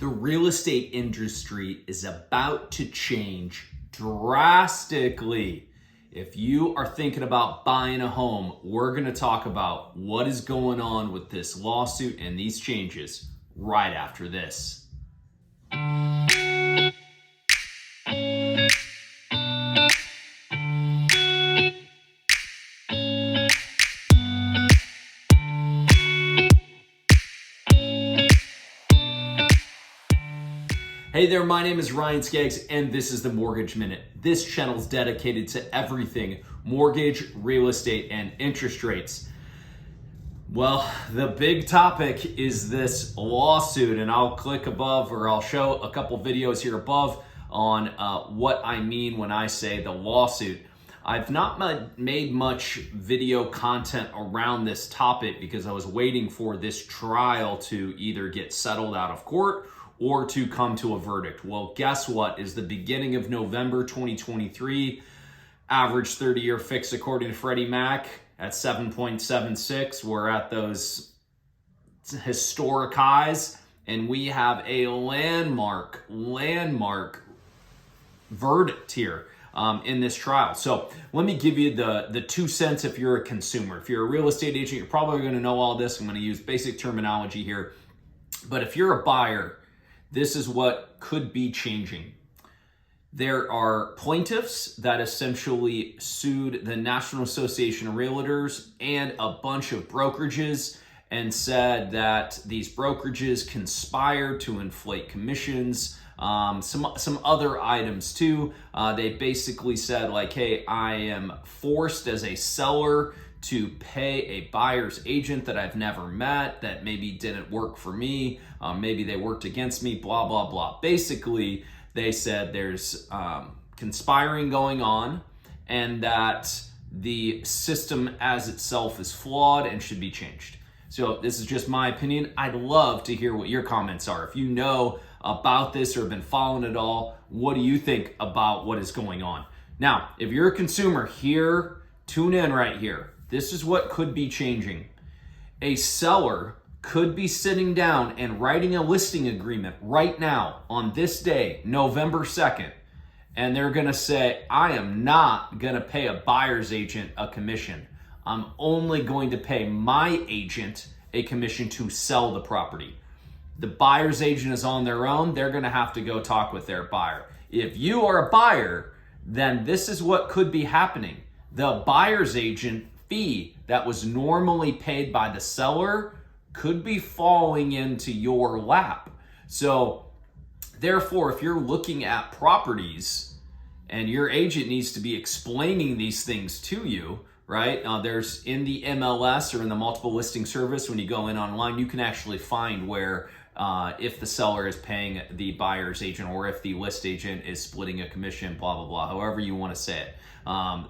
The real estate industry is about to change drastically. If you are thinking about buying a home, we're going to talk about what is going on with this lawsuit and these changes right after this. Hey there, my name is Ryan Skaggs, and this is the Mortgage Minute. This channel is dedicated to everything mortgage, real estate, and interest rates. Well, the big topic is this lawsuit, and I'll click above, or I'll show a couple videos here above on what I mean when I say the lawsuit. I've not made much video content around this topic because I was waiting for this trial to either get settled out of court or to come to a verdict. Well, guess what? Is the beginning of November 2023. Average 30-year fix according to Freddie Mac at 7.76. We're at those historic highs, and we have a landmark verdict here in this trial. So let me give you the 2 cents if you're a consumer. If you're a real estate agent, you're probably going to know all this. I'm going to use basic terminology here. But if you're a buyer, this is what could be changing. There are plaintiffs that essentially sued the National Association of Realtors and a bunch of brokerages and said that these brokerages conspired to inflate commissions, some other items too. They basically said like, hey, I am forced as a seller to pay a buyer's agent that I've never met, that maybe didn't work for me, maybe they worked against me, blah, blah, blah. Basically, they said there's conspiring going on and that the system as itself is flawed and should be changed. So this is just my opinion. I'd love to hear what your comments are. If you know about this or have been following it all, what do you think about what is going on? Now, if you're a consumer here, tune in right here. This is what could be changing. A seller could be sitting down and writing a listing agreement right now on this day, November 2nd, and they're going to say, I am not going to pay a buyer's agent a commission. I'm only going to pay my agent a commission to sell the property. The buyer's agent is on their own. They're going to have to go talk with their buyer. If you are a buyer, then this is what could be happening. The buyer's agent fee that was normally paid by the seller could be falling into your lap. So therefore, if you're looking at properties and your agent needs to be explaining these things to you, right? There's in the NMLS or in the multiple listing service, when you go in online, you can actually find where if the seller is paying the buyer's agent or if the list agent is splitting a commission, blah, blah, blah, however you want to say it.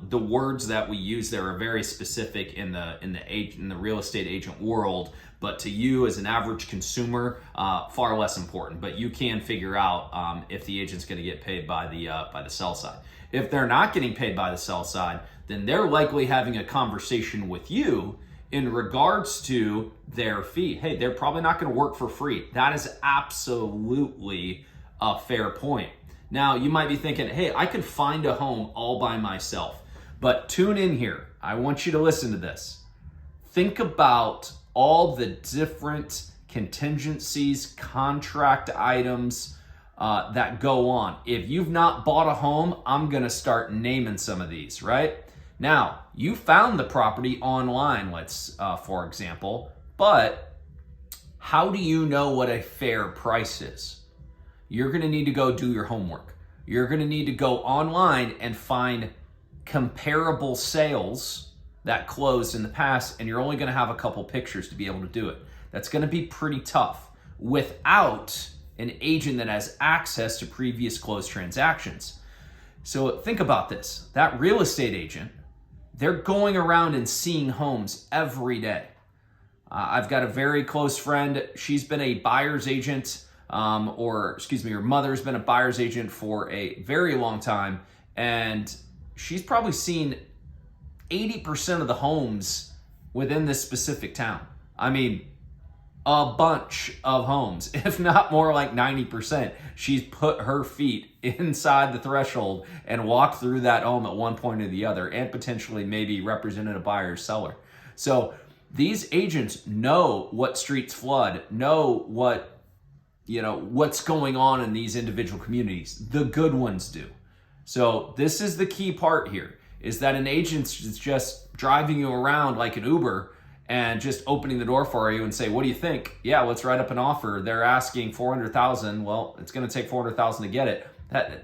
The words that we use there are very specific in the real estate agent world, but to you as an average consumer, far less important. But you can figure out if the agent's going to get paid by the sell side. If they're not getting paid by the sell side, then they're likely having a conversation with you in regards to their fee. Hey, they're probably not going to work for free. That is absolutely a fair point. Now, you might be thinking, hey, I could find a home all by myself. But tune in here. I want you to listen to this. Think about all the different contingencies, contract items that go on. If you've not bought a home, I'm going to start naming some of these, right? Now, you found the property online, let's for example, but how do you know what a fair price is? You're going to need to go do your homework. You're going to need to go online and find comparable sales that closed in the past, and you're only going to have a couple pictures to be able to do it. That's going to be pretty tough without an agent that has access to previous closed transactions. So think about this. That real estate agent, they're going around and seeing homes every day. I've got a very close friend. She's been a buyer's agent, her mother's been a buyer's agent for a very long time, and she's probably seen 80% of the homes within this specific town. I mean, a bunch of homes, if not more like 90%. She's put her feet inside the threshold and walked through that home at one point or the other, and potentially maybe represented a buyer or seller. So these agents know what streets flood, know what's going on in these individual communities. The good ones do. So this is the key part here, is that an agent's just driving you around like an Uber and just opening the door for you and say, what do you think? Yeah, let's write up an offer. They're asking $400,000. Well, it's going to take $400,000 to get it.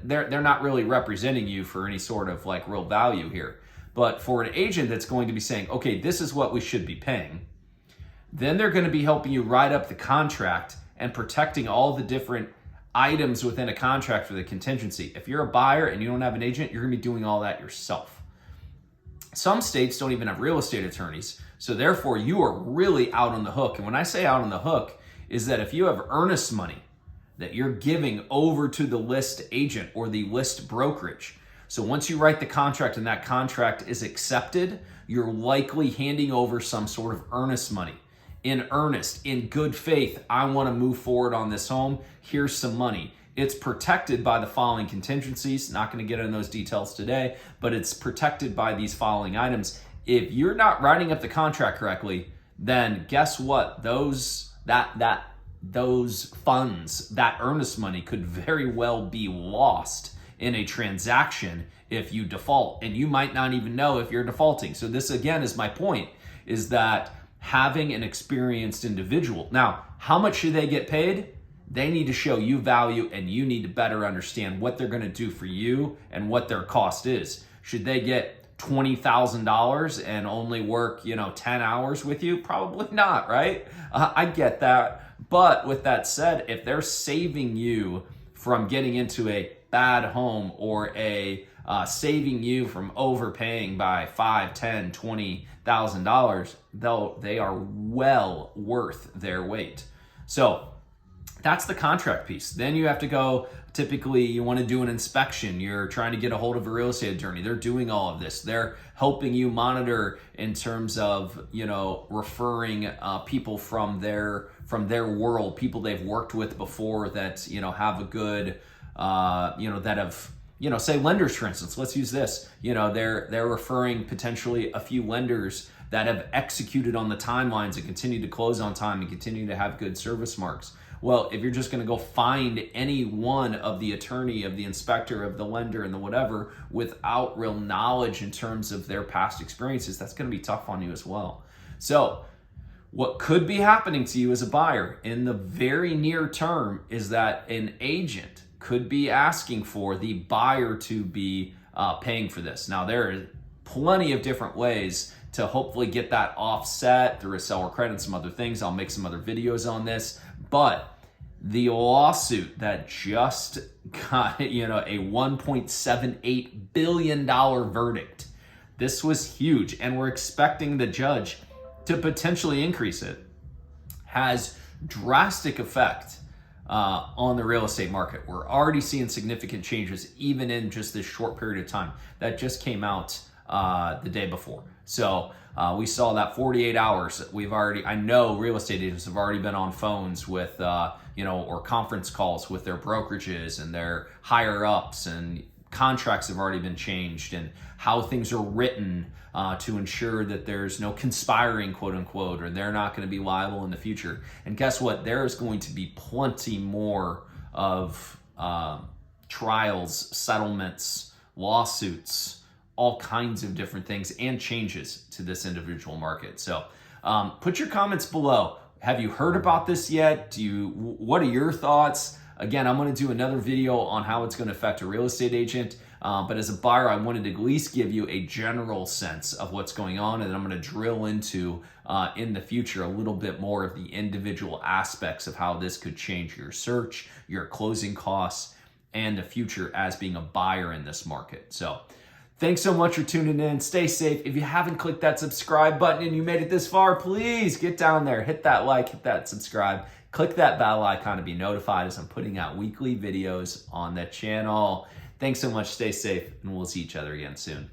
They're not really representing you for any sort of like real value here. But for an agent that's going to be saying, okay, this is what we should be paying, then they're going to be helping you write up the contract and protecting all the different items within a contract for the contingency. If you're a buyer and you don't have an agent, you're going to be doing all that yourself. Some states don't even have real estate attorneys, so therefore you are really out on the hook. And when I say out on the hook, is that if you have earnest money that you're giving over to the list agent or the list brokerage, so once you write the contract and that contract is accepted, you're likely handing over some sort of earnest money. In earnest, in good faith, I want to move forward on this home. Here's some money. It's protected by the following contingencies. Not going to get into those details today, but it's protected by these following items. If you're not writing up the contract correctly, then guess what? Those funds, that earnest money, could very well be lost in a transaction if you default, and you might not even know if you're defaulting. So this again is my point, is that having an experienced individual. Now, how much should they get paid? They need to show you value, and you need to better understand what they're going to do for you and what their cost is. Should they get $20,000 and only work, 10 hours with you? Probably not, right? I get that. But with that said, if they're saving you from getting into a bad home or saving you from overpaying by $5,000, $10,000, $20,000, though, they are well worth their weight. So that's the contract piece. Then you have to go, typically you want to do an inspection. You're trying to get a hold of a real estate attorney. They're doing all of this. They're helping you monitor in terms of, referring people from their world, people they've worked with before that, have a good, that have, say lenders, for instance. Let's use this. They're referring potentially a few lenders that have executed on the timelines and continue to close on time and continue to have good service marks. Well, if you're just going to go find any one of the attorney, of the inspector, of the lender, and the whatever without real knowledge in terms of their past experiences, that's going to be tough on you as well. So what could be happening to you as a buyer in the very near term is that an agent could be asking for the buyer to be paying for this. Now, there are plenty of different ways to hopefully get that offset through a seller credit and some other things. I'll make some other videos on this. But the lawsuit that just got, a $1.78 billion verdict, this was huge. And we're expecting the judge to potentially increase it, has drastic effect on the real estate market. We're already seeing significant changes even in just this short period of time. That just came out the day before. So we saw that 48 hours. I know real estate agents have already been on phones with, or conference calls with their brokerages and their higher ups, and contracts have already been changed, and how things are written to ensure that there's no conspiring, quote unquote, or they're not going to be liable in the future. And guess what? There is going to be plenty more of trials, settlements, lawsuits, all kinds of different things and changes to this individual market. So put your comments below. Have you heard about this yet? What are your thoughts? Again, I'm going to do another video on how it's going to affect a real estate agent. But as a buyer, I wanted to at least give you a general sense of what's going on. And then I'm going to drill into, in the future, a little bit more of the individual aspects of how this could change your search, your closing costs, and the future as being a buyer in this market. So thanks so much for tuning in. Stay safe. If you haven't clicked that subscribe button and you made it this far, please get down there, hit that like, hit that subscribe, click that bell icon to be notified as I'm putting out weekly videos on the channel. Thanks so much. Stay safe, and we'll see each other again soon.